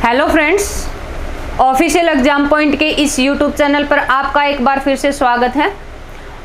Hello friends, official exam point के इस YouTube channel पर आपका एक बार फिर से स्वागत है।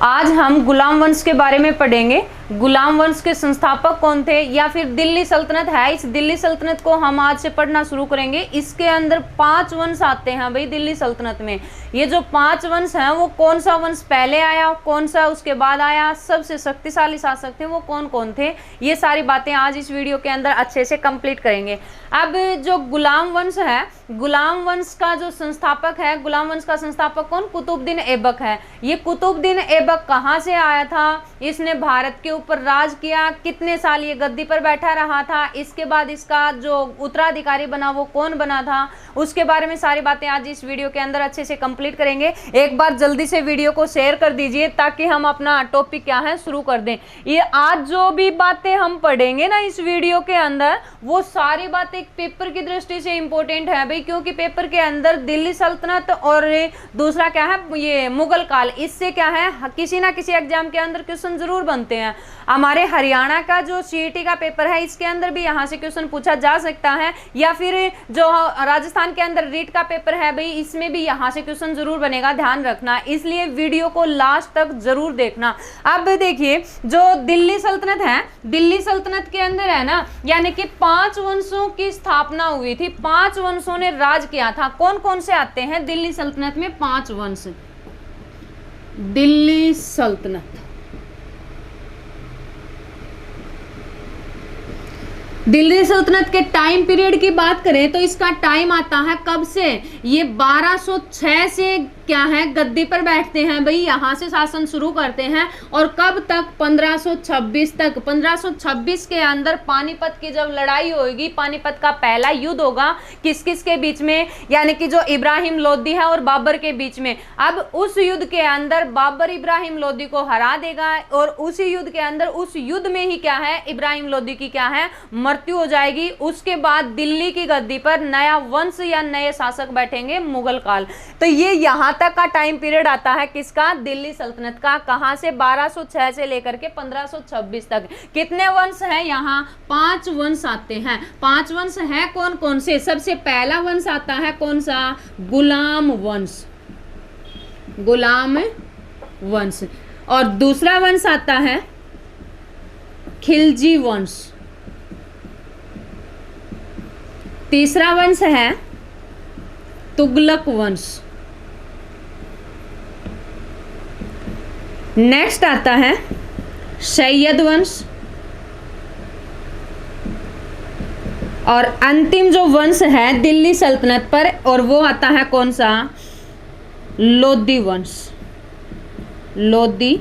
आज हम गुलाम वंश के बारे में पढ़ेंगे। गुलाम वंश के संस्थापक कौन थे या फिर दिल्ली सल्तनत है, इस दिल्ली सल्तनत को हम आज से पढ़ना शुरू करेंगे। इसके अंदर 5 वंश आते हैं भाई दिल्ली सल्तनत में। ये जो 5 वंश हैं वो कौन सा वंश पहले आया, कौन सा उसके बाद आया, सबसे शक्तिशाली शासक थे वो कौन कौन थे, ये सारी बातें आज इस वीडियो के अंदर अच्छे से कंप्लीट करेंगे। अब जो गुलाम वंश है, गुलाम वंश का जो संस्थापक है, गुलाम वंश का संस्थापक कौन? कुतुबुद्दीन ऐबक है। ये कुतुबुद्दीन ऐबक कहाँ से आया था? इसने भारत के ऊपर राज किया, कितने साल ये गद्दी पर बैठा रहा था, इसके बाद इसका जो उत्तराधिकारी बना वो कौन बना था, उसके बारे में सारी बातें आज इस वीडियो के अंदर अच्छे से कंप्लीट करेंगे। एक बार जल्दी से वीडियो को शेयर कर दीजिए ताकि हम अपना टॉपिक क्या है शुरू कर दें। ये आज जो भी बातें हम पढ़ेंगे ना इस वीडियो के अंदर, वो सारी बातें पेपर की दृष्टि से इंपॉर्टेंट है भाई, क्योंकि पेपर के अंदर दिल्ली सल्तनत और दूसरा क्या है ये मुगल काल, इससे क्या है किसी ना किसी एग्जाम के अंदर क्वेश्चन जरूर बनते हैं। हमारे हरियाणा का जो सीईटी का पेपर है इसके अंदर भी यहाँ से क्वेश्चन पूछा जा सकता है, या फिर जो राजस्थान के अंदर रीट का पेपर है भाई इसमें भी यहाँ से क्वेश्चन जरूर बनेगा, ध्यान रखना। इसलिए वीडियो को लास्ट तक जरूर देखना। अब देखिए जो दिल्ली सल्तनत है, दिल्ली सल्तनत के अंदर है ना, यानी कि 5 वंशों की स्थापना हुई थी, 5 वंशों ने राज किया था। कौन कौन से आते हैं दिल्ली सल्तनत में? 5 वंश। दिल्ली सल्तनत, दिल्ली सल्तनत के टाइम पीरियड की बात करें तो इसका टाइम आता है कब से? ये 1206 से क्या है गद्दी पर बैठते हैं भाई, यहाँ से शासन शुरू करते हैं और कब तक? 1526 तक। 1526 के अंदर पानीपत की जब लड़ाई होगी, पानीपत का पहला युद्ध होगा, किस किस के बीच में? यानी कि जो इब्राहिम लोदी है और बाबर के बीच में। अब उस युद्ध के अंदर बाबर इब्राहिम लोदी को हरा देगा और उसी युद्ध के अंदर, उस युद्ध में ही क्या है इब्राहिम लोदी की क्या है मृत्यु हो जाएगी। उसके बाद दिल्ली की गद्दी पर नया वंश या नए शासक बैठेंगे, मुगल काल। तो ये यहाँ तक का टाइम पीरियड आता है किसका? दिल्ली सल्तनत का। कहां से? 1206 से लेकर के 1526 तक। कितने वंश हैं यहाँ? 5 वंश आते हैं। 5 वंश हैं कौन कौन से? सबसे पहला वंश आता है कौन सा? गुलाम वंश, गुलाम वंश। और दूसरा वंश आता है खिलजी वंश। तीसरा वंश है तुगलक वंश। नेक्स्ट आता है सैयद वंश। और अंतिम जो वंश है दिल्ली सल्तनत पर, और वो आता है कौन सा? लोदी वंश, लोदी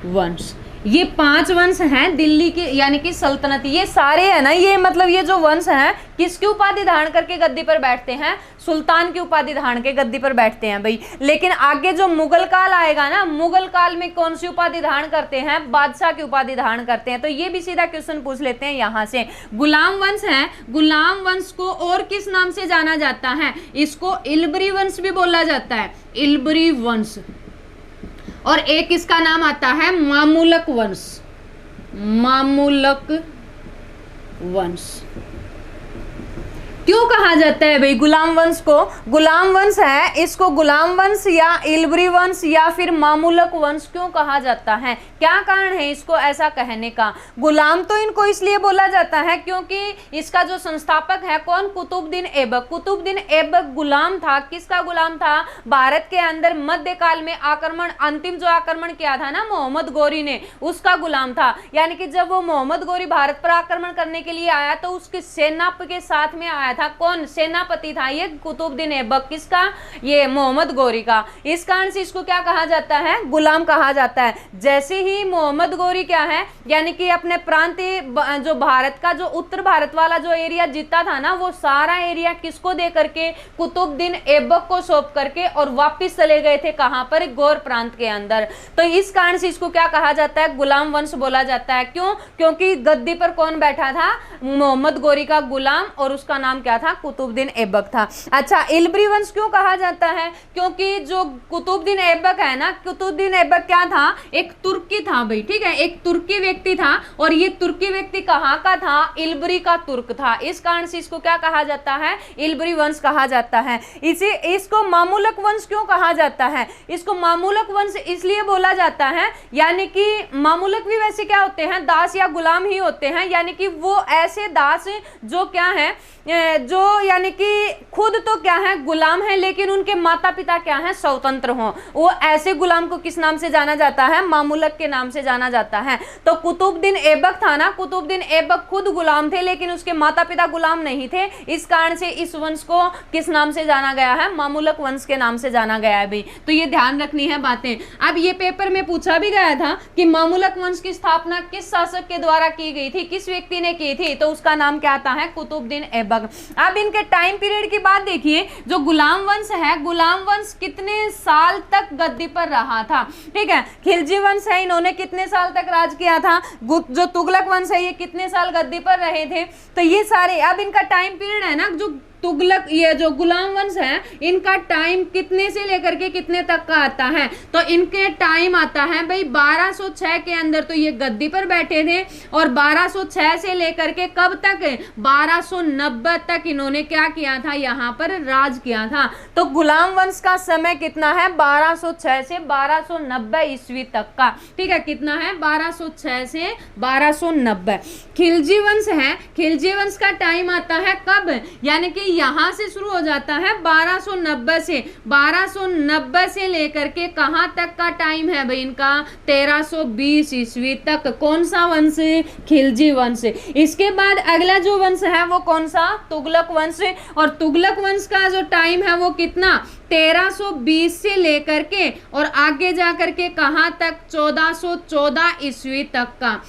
वंश। ये 5 वंश हैं दिल्ली के यानी कि सल्तनत। ये सारे है ना, ये मतलब ये जो वंश हैं किसकी उपाधि धारण करके गद्दी पर बैठते हैं? सुल्तान की उपाधि धारण के गद्दी पर बैठते हैं भाई। लेकिन आगे जो मुगल काल आएगा ना, मुगल काल में कौन सी उपाधि धारण करते हैं? बादशाह की उपाधि धारण करते हैं। तो ये भी सीधा क्वेश्चन पूछ लेते हैं यहाँ से। गुलाम वंश है, गुलाम वंश को और किस नाम से जाना जाता है? इसको इल्बरी वंश भी बोला जाता है, इल्बरी वंश। और एक इसका नाम आता है मामूलक वंश, मामूलक वंश। क्यों कहा जाता है भाई गुलाम वंश को? गुलाम वंश है, इसको गुलाम वंश या इल्बरी वंश या फिर मामूलक वंश क्यों कहा जाता है? क्या कारण है इसको ऐसा कहने का? गुलाम तो इनको इसलिए बोला जाता है क्योंकि इसका जो संस्थापक है कौन? कुतुबुद्दीन ऐबक। कुतुबुद्दीन ऐबक गुलाम था। किसका गुलाम था? भारत के अंदर मध्यकाल में आक्रमण, अंतिम जो आक्रमण किया था ना मोहम्मद गौरी ने, उसका गुलाम था। यानी कि जब वो मोहम्मद गौरी भारत पर आक्रमण करने के लिए आया तो उसकी सेना के साथ में आया था कौन? सेनापति था ये कुतुबुद्दीन ऐबक। किसका? ये मोहम्मद गौरी का। इस कारण से इसको क्या कहा जाता है? गुलाम कहा जाता है। जैसे ही मोहम्मद गौरी क्या है यानी कि अपने प्रांतीय जो भारत का जो उत्तर भारत वाला जो एरिया जीता था ना, वो सारा एरिया किसको दे करके? कुतुबुद्दीन ऐबक को सौंप करके और वापिस चले गए थे कहां पर? गौर प्रांत के अंदर। तो इस कारण से इसको क्या कहा जाता है? गुलाम वंश बोला जाता है। क्यों? क्योंकि गद्दी पर कौन बैठा था? मोहम्मद गौरी का गुलाम, और उसका नाम नाम क्या था? कुतुबुद्दीन ऐबक था। अच्छा, इल्बरी वंश क्यों कहा जाता है? क्योंकि जो कुतुबुद्दीन ऐबक है ना, कुतुबुद्दीन ऐबक क्या था? एक तुर्की था भाई, ठीक है, एक तुर्की व्यक्ति था, और ये तुर्की व्यक्ति कहाँ का था? इल्बरी का तुर्क था। इस कारण से इसको क्या कहा जाता है? इल्बरी वंश कहा जाता है। इसको मामूलक वंश क्यों कहा जाता है? इसको मामूलक वंश इसलिए बोला जाता है, यानी कि मामूलक भी वैसे क्या होते हैं? दास या गुलाम ही होते हैं, यानी कि वो ऐसे दास जो क्या है, जो यानी कि खुद तो क्या है? गुलाम है, लेकिन उनके माता पिता क्या है? स्वतंत्र हों। वो ऐसे गुलाम को किस नाम से जाना जाता है? मामूलक के नाम से जाना जाता है। तो कुतुबुद्दीन ऐबक था ना, कुतुबुद्दीन ऐबक खुद गुलाम थे, लेकिन उसके माता पिता गुलाम नहीं थे। इस कारण से इस वंश को किस नाम से जाना गया है? मामूलक वंश के नाम से जाना गया है भाई। तो ये ध्यान रखनी है बातें। अब ये पेपर में पूछा भी गया था कि मामूलक वंश की स्थापना किस शासक के द्वारा की गई थी, किस व्यक्ति ने की थी? तो उसका नाम क्या आता है? कुतुबुद्दीन ऐबक। अब इनके टाइम पीरियड की बात देखिए। जो गुलाम वंश है, गुलाम वंश कितने साल तक गद्दी पर रहा था? ठीक है, खिलजी वंश है, इन्होंने कितने साल तक राज किया था? जो तुगलक वंश है, ये कितने साल गद्दी पर रहे थे? तो ये सारे, अब इनका टाइम पीरियड है ना, जो तुगलक, ये जो गुलाम वंश है, इनका टाइम कितने से लेकर के कितने तक का आता है? तो इनके टाइम आता है भाई 1206 के अंदर तो ये गद्दी पर बैठे थे, और 1206 से लेकर के कब तक? 1290 तक इन्होंने क्या किया था? यहाँ पर राज किया था। तो गुलाम वंश का समय कितना है? 1206 से 1290 ईस्वी तक का। ठीक है, कितना है? 1206 से 1290। खिलजी वंश है, खिलजी वंश का टाइम आता है कब? यानी कि यहां से शुरू हो जाता है 1290 से, 1290 से लेकर के कहां तक का टाइम है भाई इनका? 1320 ईस्वी तक। कौन सा वंश? खिलजी वंश। इसके बाद अगला जो वंश है वो कौन सा? तुगलक वंश। और तुगलक वंश का जो टाइम है वो कितना? 1320 से लेकर के और आगे जाकर के कहां तक? 1414 ईस्वी तक का।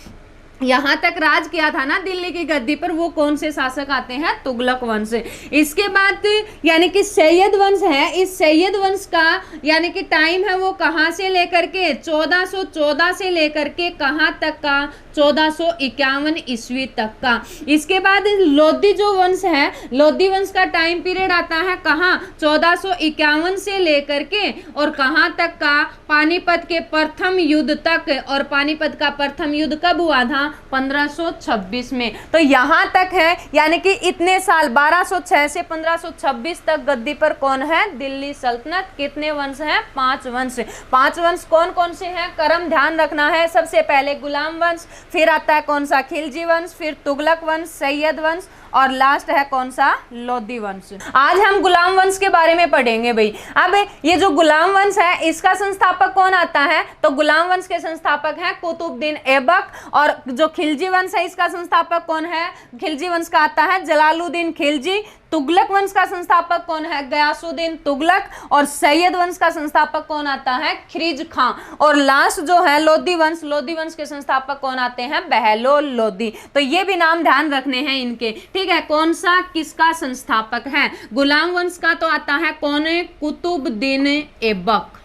यहां तक राज किया था ना दिल्ली की गद्दी पर, वो कौन से शासक आते हैं? तुगलक वंश। इसके बाद यानी कि सैयद वंश है, इस सैयद वंश का यानी कि टाइम है वो कहां से लेकर के? 1414 से लेकर के कहां तक का? 1451 ईस्वी तक का। इसके बाद लोधी जो वंश है, लोधी वंश का टाइम पीरियड आता है कहां? 1451 से लेकर के और कहां तक का? पानीपत के प्रथम युद्ध तक। और पानीपत का प्रथम युद्ध कब हुआ था? 1526 में। तो यहां तक है, यानी कि इतने साल 1206 से 1526 तक गद्दी पर कौन है? दिल्ली सल्तनत। कितने वंश हैं? 5 वंश। 5 वंश कौन कौन से हैं? क्रम ध्यान रखना है। सबसे पहले गुलाम वंश, फिर आता है कौन सा? खिलजी वंश, फिर तुगलक वंश, सैयद वंश, और लास्ट है कौन सा? लोधी वंश। आज हम गुलाम वंश के बारे में पढ़ेंगे भाई। अब ये जो गुलाम वंश है, इसका संस्थापक कौन आता है? तो गुलाम वंश के संस्थापक हैं कुतुबुद्दीन ऐबक। और जो खिलजी वंश है, इसका संस्थापक कौन है? खिलजी वंश का आता है जलालुद्दीन खिलजी। तुगलक वंश का संस्थापक कौन है? गयासुद्दीन तुगलक। और सैयद वंश का संस्थापक कौन आता है? खिरिज खां। और लास्ट जो है लोधी वंश, लोधी वंश के संस्थापक कौन आते हैं? बहलोल लोधी। तो ये भी नाम ध्यान रखने हैं इनके। ठीक है, कौन सा किसका संस्थापक है? गुलाम वंश का तो आता है कौन है? कुतुबुद्दीन ऐबक।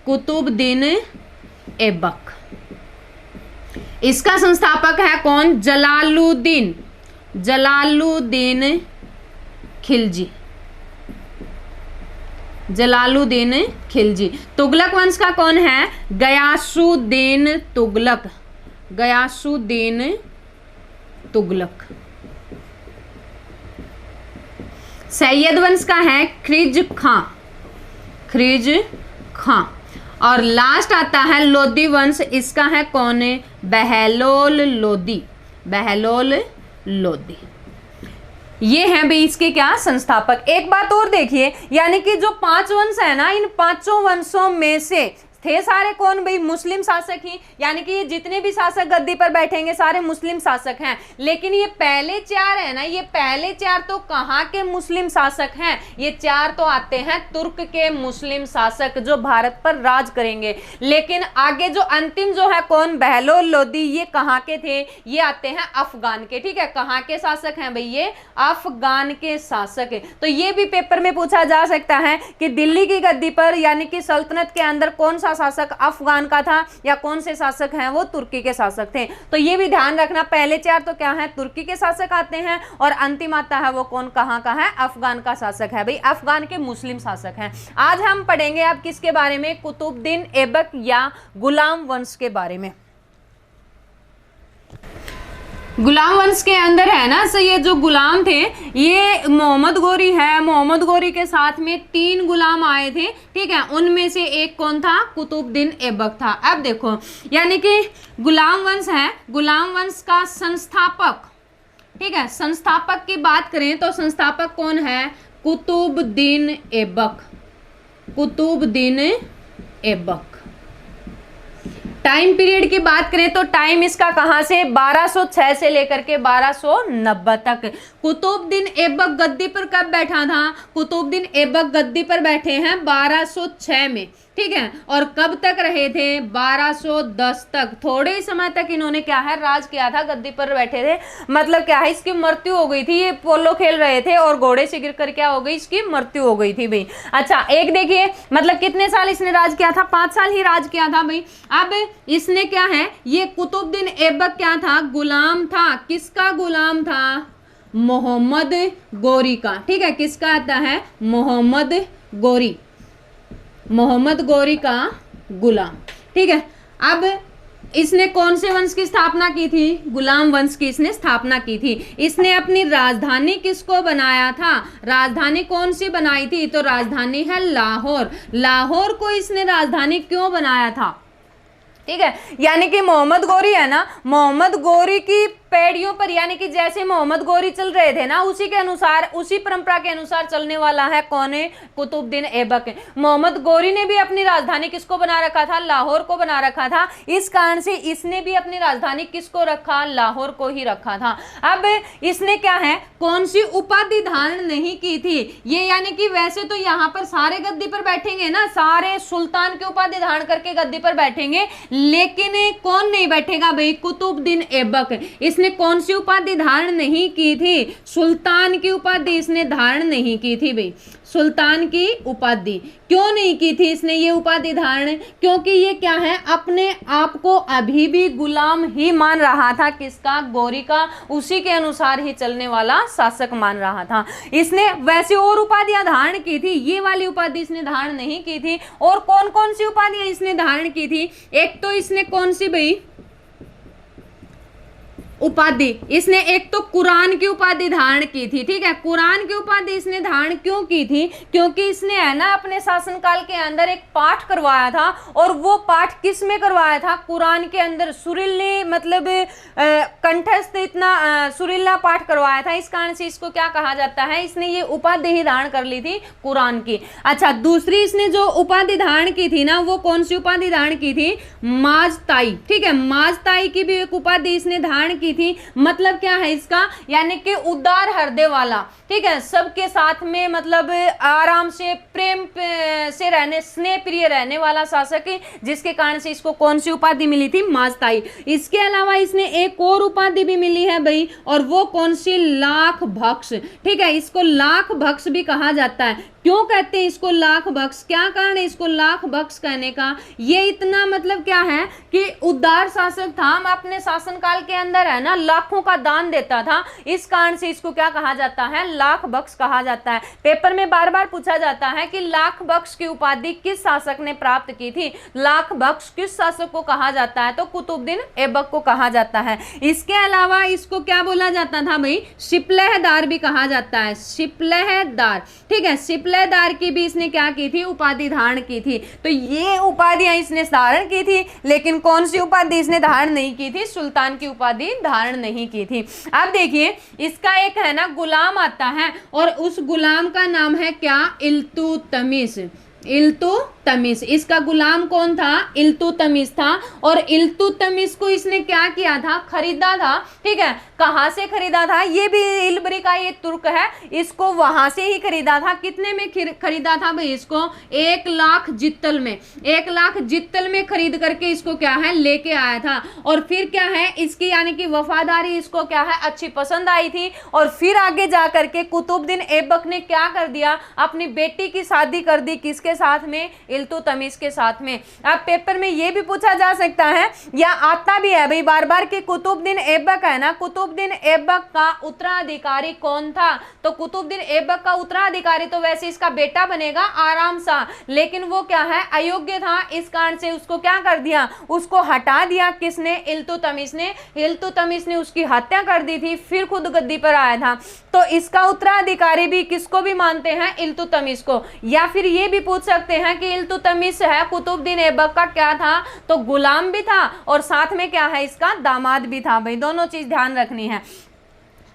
कुतुबुद्दीन ऐबक। इसका संस्थापक है कौन? जलालुद्दीन, जलालुद्दीन खिलजी, जलालुद्दीन खिलजी। तुगलक वंश का कौन है? गयासुद्दीन तुगलक, गयासुद्दीन तुगलक। सैयद वंश का है खिरिज खां, खिरिज खां। और लास्ट आता है लोधी वंश, इसका है कौन? बहलोल लोधी, बहलोल लोधी। ये हैं भाई इसके क्या? संस्थापक। एक बात और देखिए, यानी कि जो 5 वंश है ना, इन 5 वंशों में से थे सारे कौन भाई? मुस्लिम शासक ही। यानी कि ये जितने भी शासक गद्दी पर बैठेंगे सारे मुस्लिम शासक हैं। लेकिन ये पहले 4 है ना, ये पहले 4 तो कहाँ के मुस्लिम शासक हैं? ये 4 तो आते हैं तुर्क के मुस्लिम शासक जो भारत पर राज करेंगे। लेकिन आगे जो अंतिम जो है कौन? बहलोल लोधी, ये कहाँ के थे? ये आते हैं अफगान के। ठीक है, कहाँ के शासक हैं भाई? ये अफगान के शासक है। तो ये भी पेपर में पूछा जा सकता है कि दिल्ली की गद्दी पर यानी कि सल्तनत के अंदर कौन सा सा शासक अफगान का था या कौन से शासक हैं वो तुर्की के शासक थे। तो ये भी ध्यान रखना, पहले 4 तो क्या है, तुर्की के शासक आते हैं और अंतिम आता है वो कौन, कहाँ का है, अफगान का शासक है भाई, अफगान के मुस्लिम शासक हैं। आज हम पढ़ेंगे अब किसके बारे में, कुतुबुद्दीन ऐबक या गुलाम वंश के बारे में। गुलाम वंश के अंदर है ना, सो ये जो गुलाम थे ये मोहम्मद गोरी है, मोहम्मद गोरी के साथ में 3 गुलाम आए थे, ठीक है। उनमें से एक कौन था, कुतुबुद्दीन ऐबक था। अब देखो यानी कि गुलाम वंश है, गुलाम वंश का संस्थापक, ठीक है, संस्थापक की बात करें तो संस्थापक कौन है, कुतुबुद्दीन ऐबक, कुतुबुद्दीन ऐबक। टाइम पीरियड की बात करें तो टाइम इसका कहां से, 1206 से लेकर के 1290 तक। कुतुबुद्दीन ऐबक गद्दी पर कब बैठा था, कुतुबुद्दीन ऐबक गद्दी पर बैठे हैं 1206 में, ठीक है। और कब तक रहे थे, 1210 तक। थोड़े ही समय तक इन्होंने क्या है, राज किया था, गद्दी पर बैठे थे। मतलब क्या है, इसकी मृत्यु हो गई थी, ये पोलो खेल रहे थे और घोड़े से गिरकर क्या हो गई, इसकी मृत्यु हो गई थी भाई। अच्छा एक देखिए, मतलब कितने साल इसने राज किया था, 5 साल ही राज किया था भाई। अब इसने क्या है, ये कुतुबुद्दीन ऐबक क्या था, गुलाम था, किसका गुलाम था, मोहम्मद गोरी का, ठीक है। किसका आता है, मोहम्मद गोरी, मोहम्मद गोरी का गुलाम, ठीक है। अब इसने कौन से वंश की स्थापना की थी, गुलाम वंश की इसने स्थापना की थी। इसने अपनी राजधानी किसको बनाया था, राजधानी कौन सी बनाई थी, तो राजधानी है लाहौर। लाहौर को इसने राजधानी क्यों बनाया था, ठीक है। यानी कि मोहम्मद गोरी है ना, मोहम्मद गोरी की पेड़ियों पर, यानी कि जैसे मोहम्मद गोरी चल रहे थे ना, उसी के अनुसार, उसी परंपरा के अनुसार चलने वाला है कौन है, कुतुबुद्दीन ऐबक। मोहम्मद गोरी ने भी अपनी राजधानी किसको बना रखा था, लाहौर को बना रखा था। इस कारण से इसने भी अपनी राजधानी किसको रखा, लाहौर को ही रखा था। अब इसने क्या है, कौन सी उपाधि धारण नहीं की थी ये, यानी कि वैसे तो यहाँ पर सारे गद्दी पर बैठेंगे ना, सारे सुल्तान की उपाधि धारण करके गद्दी पर बैठेंगे, लेकिन कौन नहीं बैठेगा भाई, कुतुबुद्दीन ऐबक। इसने कौन सी उपाधि धारण नहीं की थी, सुल्तान की उपाधि इसने धारण नहीं की थी भाई, सुल्तान की उपाधि। क्यों नहीं की थी इसने ये उपाधि धारण, क्योंकि ये क्या है, अपने आप को अभी भी गुलाम ही मान रहा था, किसका, गोरी का, उसी के अनुसार ही चलने वाला शासक मान रहा था। इसने वैसे और उपाधियां धारण की थी, ये वाली उपाधि इसने धारण नहीं की थी। और कौन कौन सी उपाधियां इसने धारण की थी, एक तो इसने कौन सी भाई उपाधि, इसने एक तो कुरान की उपाधि धारण की थी, ठीक है। कुरान की उपाधि इसने धारण क्यों की थी, क्योंकि इसने है ना अपने शासनकाल के अंदर एक पाठ करवाया था, और वो पाठ किस में करवाया था, कुरान के अंदर सुरीले, मतलब कंठस्थ इतना सुरीला पाठ करवाया था। इस कारण से इसको क्या कहा जाता है, इसने ये उपाधि ही धारण कर ली थी कुरान की। अच्छा दूसरी इसने जो उपाधि धारण की थी ना, वो कौन सी उपाधि धारण की थी, माजताई, ठीक है। माजताई की भी एक उपाधि इसने धारण की थी। मतलब क्या है इसका, यानी कि उदार हृदय वाला, ठीक है, सबके साथ में मतलब आराम से प्रेम से रहने, स्नेह प्रिय रहने वाला शासक है, जिसके कारण से इसको कौन सी उपाधि मिली थी, माजताई। इसके अलावा इसने एक और उपाधि भी मिली है भाई, और वो कौन सी, लाख भक्ष, ठीक है। इसको लाख भक्ष भी कहा जाता है। क्यों कहते हैं इसको लाख भक्ष, क्या कारण है इसको लाख भक्ष कहने का, ये इतना मतलब क्या है कि उदार शासक था, अपने शासनकाल के अंदर है ना लाखों का दान देता था। इस कारण से इसको क्या कहा जाता है, लाख बख्श कहा जाता है। पेपर में बार बार पूछा जाता है कि लाख बख्श की उपाधि किस शासक ने प्राप्त की थी, लाख बख्श किस शासक को कहा जाता है, तो कुतुबुद्दीन ऐबक को कहा जाता है। इसके अलावा इसको क्या बोला जाता था भाई, शिपलहदार भी कहा जाता है, शिपलहदार, ठीक है। शिपलहदार की भी इसने क्या की थी, उपाधि धारण की थी। तो ये उपाधियां इसने धारण की थी, लेकिन कौन सी उपाधि इसने धारण नहीं की थी, सुल्तान की उपाधि धारण नहीं की थी। अब देखिए इसका एक है ना गुलाम आता है, और उस गुलाम का नाम है क्या, इल्तुतमिश, इल्तुतमिश। इसका गुलाम कौन था, इल्तुतमिश था। और इल्तुतमिश को इसने क्या किया था, खरीदा था, ठीक है। कहां से खरीदा था, ये भी इल्बरी का ये तुर्क है, इसको वहां से ही खरीदा था। कितने में खरीदा था भाई, इसको 1 लाख जित्तल में, 1 लाख जित्तल में खरीद करके इसको क्या है लेके आया था। और फिर क्या है इसकी, यानी कि वफादारी इसको क्या है अच्छी पसंद आई थी। और फिर आगे जा करके कुतुबुद्दीन ऐबक ने क्या कर दिया, अपनी बेटी की शादी कर दी, किसके किसके साथ में, इल्तुतमिश के साथ में। अब पेपर में ये भी पूछा जा सकता है या आता भी है भाई बार बार कि कुतुबुद्दीन ऐबक है ना, कुतुबुद्दीन ऐबक का उत्तराधिकारी कौन था? तो कुतुबुद्दीन ऐबक का उत्तराधिकारी तो वैसे इसका बेटा बनेगा आराम शाह, लेकिन वो क्या है, अयोग्य था। इस कारण से उसको क्या कर दिया, उसको हटा दिया। किसने? इल्तुतमिश ने। इल्तुतमिश ने उसकी हत्या कर दी थी, फिर खुद गद्दी पर आया था। तो इसका उत्तराधिकारी भी किसको भी मानते हैं? इल्तुतमिश को। या फिर ये भी पूछ सकते हैं कि इल्तुतमिश है कुतुबुद्दीन ऐबक का क्या था? तो गुलाम भी था और साथ में क्या है, इसका दामाद भी था। भाई दोनों चीज ध्यान रखनी है।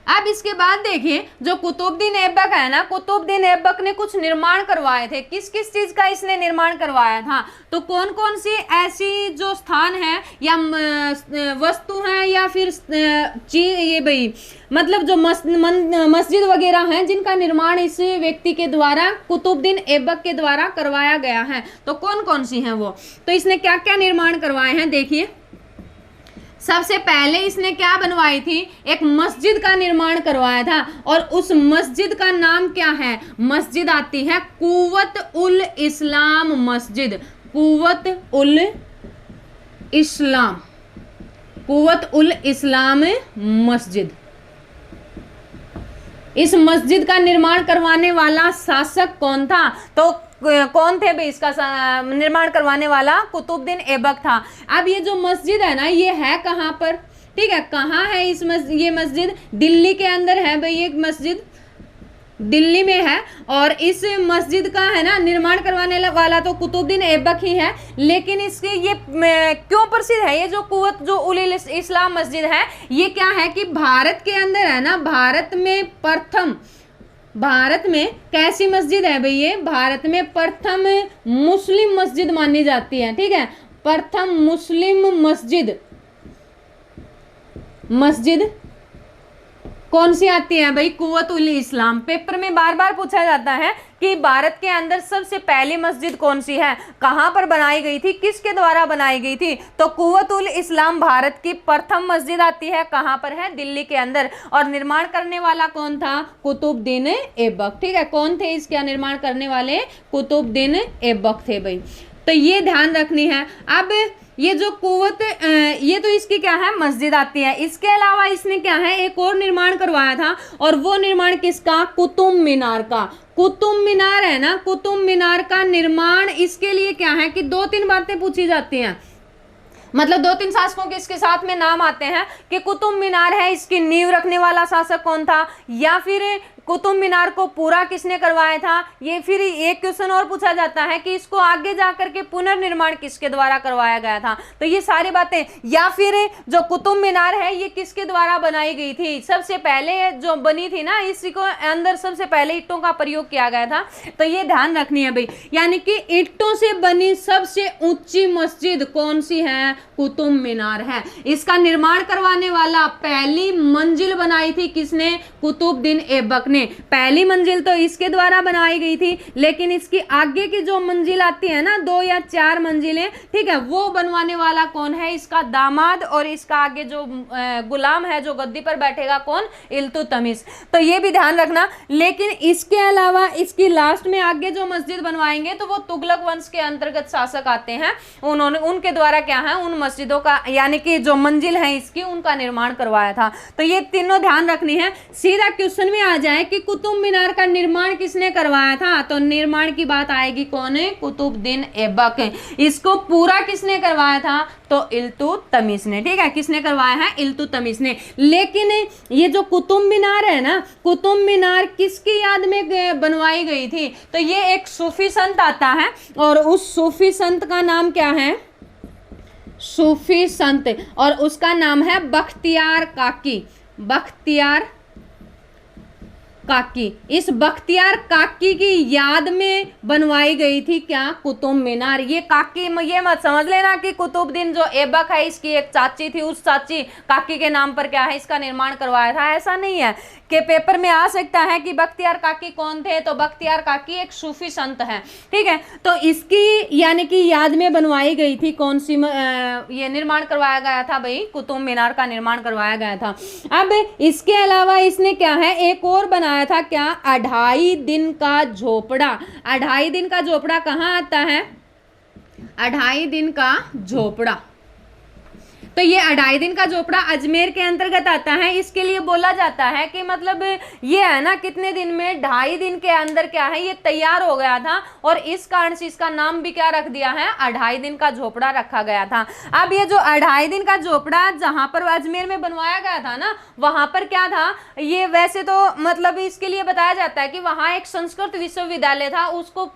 अब इसके बाद देखिए जो कुतुबुद्दीन ऐबक है ना, कुतुबुद्दीन ऐबक ने कुछ निर्माण करवाए थे। किस किस चीज का इसने निर्माण करवाया था? तो कौन कौन सी ऐसी जो स्थान है या वस्तु है या फिर चीज, ये भाई मतलब जो मस्जिद वगैरह हैं जिनका निर्माण इस व्यक्ति के द्वारा, कुतुबुद्दीन ऐबक के द्वारा करवाया गया है। तो कौन कौन सी हैं वो? तो इसने क्या क्या निर्माण करवाए हैं देखिए। सबसे पहले इसने क्या बनवाई थी? एक मस्जिद का निर्माण करवाया था और उस मस्जिद का नाम क्या है? मस्जिद आती है कुव्वत उल इस्लाम मस्जिद। कुव्वत उल इस्लाम, कुव्वत उल इस्लाम मस्जिद। इस मस्जिद का निर्माण करवाने वाला शासक कौन था? तो कौन थे भाई इसका निर्माण करवाने वाला? कुतुबुद्दीन ऐबक था। अब ये जो मस्जिद है ना, ये है कहाँ पर? ठीक है, कहाँ है ये मस्जिद? दिल्ली के अंदर है भाई। ये मस्जिद दिल्ली में है और इस मस्जिद का है ना निर्माण करवाने वाला तो कुतुबुद्दीन ऐबक ही है। लेकिन इसके ये क्यों प्रसिद्ध है? ये जो कुव्वत जो उल इस्लाम मस्जिद है, ये क्या है कि भारत के अंदर है ना, भारत में प्रथम, भारत में कैसी मस्जिद है भाई? ये भारत में प्रथम मुस्लिम मस्जिद मानी जाती है। ठीक है, प्रथम मुस्लिम मस्जिद। मस्जिद कौन सी आती है भाई? कुव्वत उल इस्लाम। पेपर में बार बार पूछा जाता है कि भारत के अंदर सबसे पहली मस्जिद कौन सी है, कहां पर बनाई गई थी, किसके द्वारा बनाई गई थी? तो कुव्वत उल इस्लाम भारत की प्रथम मस्जिद आती है। कहां पर है? दिल्ली के अंदर। और निर्माण करने वाला कौन था? कुतुबुद्दीन ऐबक। ठीक है, कौन थे इसका निर्माण करने वाले? कुतुबुद्दीन ऐबक थे भाई। तो ये ध्यान रखनी है। अब ये जो कुव्वत, ये तो इसकी क्या है? मस्जिद आती है। इसके अलावा इसने क्या है, एक और निर्माण करवाया था और वो निर्माण किसका? कुतुब मीनार का। कुतुब मीनार है ना, कुतुब मीनार का निर्माण इसके लिए क्या है कि 2-3 बातें पूछी जाती हैं। मतलब 2-3 शासकों के इसके साथ में नाम आते हैं कि कुतुब मीनार है, इसकी नींव रखने वाला शासक कौन था, या फिर कुतुब मीनार को पूरा किसने करवाया था। ये फिर एक क्वेश्चन और पूछा जाता है कि इसको आगे जाकर के पुनर्निर्माण किसके द्वारा करवाया गया था। तो ये सारी बातें, या फिर जो कुतुब मीनार है ये किसके द्वारा बनाई गई थी, सबसे पहले जो बनी थी ना, इसी को अंदर सबसे पहले ईंटों का प्रयोग किया गया था। तो ये ध्यान रखनी है भाई, यानी कि ईंटों से बनी सबसे ऊंची मस्जिद कौन सी है? कुतुब मीनार है। इसका निर्माण करवाने वाला, पहली मंजिल बनाई थी किसने? कुतुबुद्दीन ऐबक ने। पहली मंजिल तो इसके द्वारा बनाई गई थी, लेकिन इसकी आगे की जो मंजिल आती है ना, 2 या 4 मंजिलें, ठीक है, वो बनवाने वाला कौन है? इसका दामाद। और इसका आगे जो गुलाम है जो गद्दी पर बैठेगा कौन? इल्तुतमिश। तो ये भी ध्यान रखना। लेकिन इसके अलावा इसकी लास्ट में आगे जो मस्जिद बनवाएंगे तो वो तुगलक वंश के अंतर्गत शासक आते हैं, उन्होंने उनके द्वारा क्या है, उन मस्जिदों का, यानी कि जो मंजिल है इसकी, उनका निर्माण करवाया था। तो ये तीनों ध्यान रखनी है। सीधा क्वेश्चन में आ जाए कि कुतुब मीनार का निर्माण किसने करवाया था, तो निर्माण की बात आएगी कौन है? कुतुबुद्दीन ऐबक। इसको पूरा किसने करवाया था? तो इल्तुतमिश ने। ठीक है, किसने करवाया है? इल्तुतमिश ने। लेकिन ये जो कुतुब मीनार है ना, कुतुब मीनार किसकी याद में बनवाई गई थी? तो ये एक सूफी संत आता है और उस सूफी संत का नाम क्या है? सूफी संत, और उसका नाम है बख्तियार काकी। बख्तियार काकी। इस बख्तियार काकी की याद में बनवाई गई थी क्या? कुतुब मीनार। ये काकी, ये मत समझ लेना कि कुतुबुद्दीन जो ऐबक है इसकी एक चाची थी, उस चाची काकी के नाम पर क्या है इसका निर्माण करवाया था, ऐसा नहीं है। कि पेपर में आ सकता है कि बख्तियार काकी कौन थे, तो बख्तियार काकी एक सूफी संत है। ठीक है, तो इसकी यानी कि याद में बनवाई गई थी कौन सी, ये निर्माण करवाया गया था भाई, कुतुब मीनार का निर्माण करवाया गया था। अब इसके अलावा इसने क्या है, एक और बना बनाया था क्या, 2.5 दिन का झोपड़ा। 2.5 दिन का झोपड़ा कहाँ आता है, 2.5 दिन का झोपड़ा। तो ये 2.5 दिन का झोपड़ा अजमेर के अंतर्गत आता है। इसके लिए बोला जाता है कि मतलब ये है ना कितने दिन में, 2.5 दिन के अंदर क्या है ये तैयार हो गया था, और इस कारण से इसका नाम भी क्या रख दिया है, 2.5 दिन का झोपड़ा रखा गया था। अब ये जो 2.5 दिन का झोपड़ा जहां पर अजमेर में बनवाया गया था ना, वहां पर क्या था, ये वैसे तो मतलब इसके लिए बताया जाता है कि वहां एक संस्कृत विश्वविद्यालय था, उसको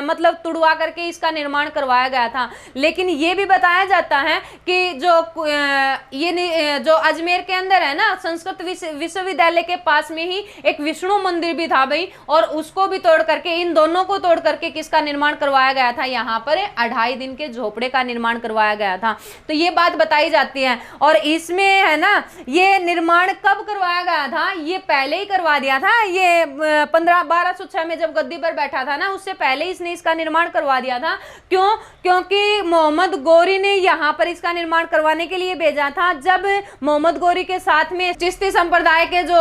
मतलब तुड़वा करके इसका निर्माण करवाया गया था। लेकिन ये भी बताया जाता है कि जो ये जो अजमेर के अंदर है ना, संस्कृत विश्वविद्यालय के पास में ही एक विष्णु मंदिर भी था भाई, और उसको भी तोड़ करके, इन दोनों को तोड़ करके किसका निर्माण करवाया गया था, यहाँ पर 2.5 दिन के झोपड़े का निर्माण करवाया गया था। तो ये बात बताई जाती है। और इसमें है ना, ये निर्माण कब करवाया गया था, ये पहले ही करवा दिया था, ये 1206 में जब गद्दी पर बैठा था ना, उससे पहले इसने इसका निर्माण करवा दिया था। क्यों, क्योंकि मोहम्मद गौरी ने यहाँ पर इसका निर्माण करवाने के लिए भेजा था। जब मोहम्मद गौरी के साथ में चिश्ती संप्रदाय के जो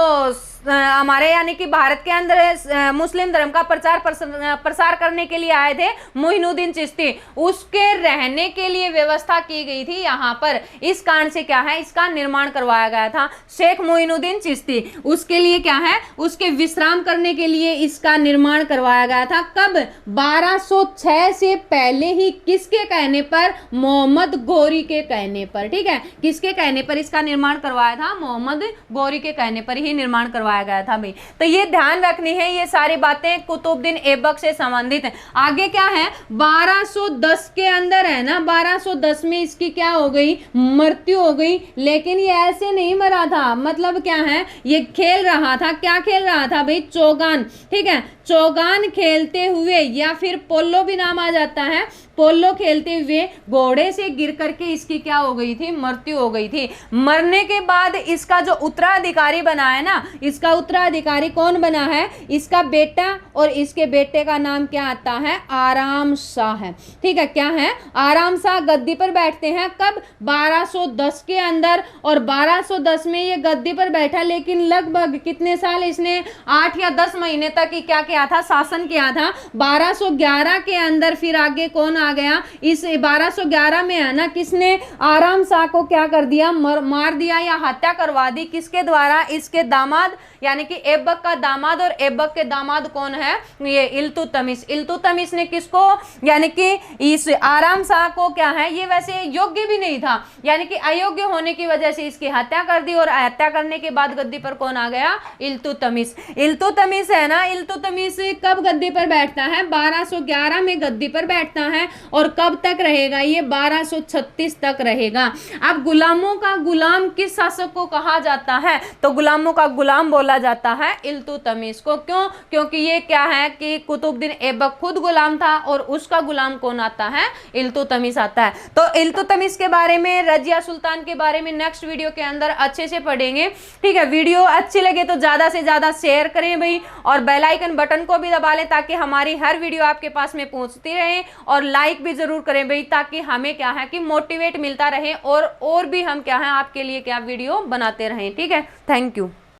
हमारे यानी कि भारत के अंदर मुस्लिम धर्म का प्रसार करने के लिए आए थे मोइनुद्दीन चिश्ती, उसके रहने के लिए व्यवस्था की गई थी यहाँ पर। इस कारण से क्या है, इसका निर्माण करवाया गया था शेख मोइनुद्दीन चिश्ती। उसके लिए क्या है, उसके विश्राम करने के लिए इसका निर्माण करवाया गया था। कब, 1206 से पहले ही। किसके कहने पर, मोहम्मद गौरी के कहने पर। ठीक है, किसके कहने पर इसका निर्माण करवाया था, मोहम्मद गौरी के कहने पर ही निर्माण करवाया गया था भाई। तो ये ध्यान रखनी है, ये सारी बातें कुतुबुद्दीन ऐबक से संबंधित है। आगे क्या है, 1210 के अंदर है ना, 1210 में इसकी क्या हो गई, मृत्यु हो गई। लेकिन ये ऐसे नहीं मरा था, मतलब क्या है, ये खेल रहा था। क्या खेल रहा था भाई, चौगान। ठीक है, चौगान खेलते हुए, या फिर पोलो भी नाम आ जाता है, पोलो खेलते हुए घोड़े से गिर करके इसकी क्या हो गई थी, मृत्यु हो गई थी। मरने के बाद इसका जो उत्तराधिकारी बना है ना, इसका उत्तराधिकारी कौन बना है, इसका बेटा, और इसके बेटे का नाम क्या आता है, आराम शाह है। ठीक है, क्या है, आराम शाह गद्दी पर बैठते हैं। कब, 1210 के अंदर। और 1210 में ये गद्दी पर बैठा, लेकिन लगभग कितने साल इसने, 8 या 10 महीने तक ही क्या किया था, शासन किया था। 1211 के अंदर फिर आगे कौन आ गया, इस 1211 में है ना, किसने आराम शाह को क्या कर दिया, मार दिया या हत्या करवा दी। किसके द्वारा, इसके दामाद यानी कि ऐबक का दामाद। और ऐबक के दामाद कौन है, ये इल्तुतमिश। इल्तुतमिश ने किसको, यानी कि इस आराम शाह को क्या है, ये वैसे योग्य भी नहीं था, यानी कि अयोग्य होने की वजह से इसकी हत्या कर दी। और हत्या करने के बाद गद्दी पर कौन आ गया, इल्तुतमिश। इल्तुतमिश है ना, इल्तुतमिश कब गद्दी पर बैठता है, 1211 में गद्दी पर बैठता है। और कब तक रहेगा, ये 1236 तक रहेगा। अब गुलामों का गुलाम किस शासक को कहा जाता है, तो गुलामों का गुलाम बोला जाता है इल्तुतमिश को। क्यों, क्योंकि ये क्या है कि कुतुबुद्दीन ऐबक खुद गुलाम था, और उसका गुलाम कौन आता है, इल्तुतमिश आता है। तो इल्तुतमिश के बारे में, रजिया सुल्तान के बारे में नेक्स्ट वीडियो के अंदर अच्छे से पढ़ेंगे। ठीक है, वीडियो अच्छी लगे तो ज्यादा से ज्यादा शेयर करें भाई, और बेल आइकन बटन को भी दबा लें ताकि हमारी हर वीडियो आपके पास में पहुंचती रहे। और लाइक भी जरूर करें भाई, ताकि हमें क्या है कि मोटिवेट मिलता रहे, और भी हम क्या है आपके लिए क्या वीडियो बनाते रहें। ठीक है, थैंक यू।